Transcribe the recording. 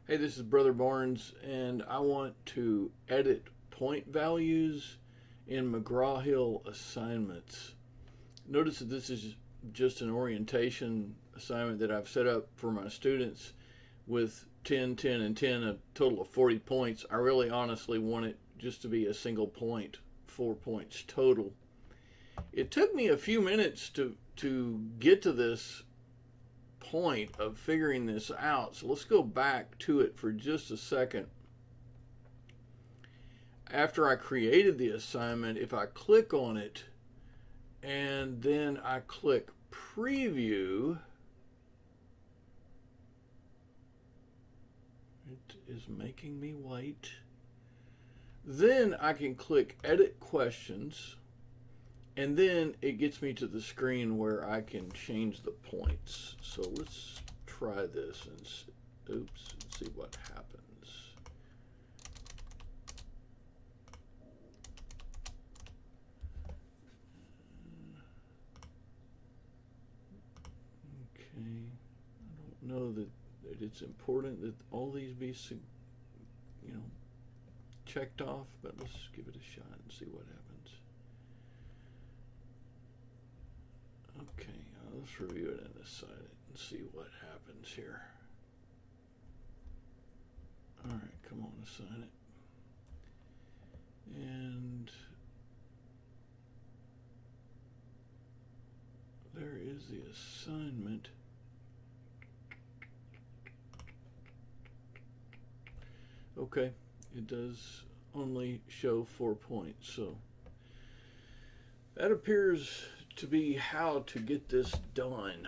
Hey, this is Brother Barnes, and I want to edit point values in McGraw Hill assignments. Notice that this is just an orientation assignment that I've set up for my students with 10, 10, and 10, a total of 40 points. I really honestly want it just to be a single point, 4 points total. It took me a few minutes to get to this point of figuring this out. So let's go back to it for just a second. After I created the assignment, if I click on it and then I click preview, it is making me wait. Then I can click edit questions, and then it gets me to the screen where I can change the points. So let's try this and see what happens. Okay, I don't know that it's important that all these be, checked off, but let's give it a shot and see what happens. Okay, let's review it and assign it and see what happens here. All right, come on, assign it. And there is the assignment. Okay, it does only show 4 points, so that appears to be how to get this done.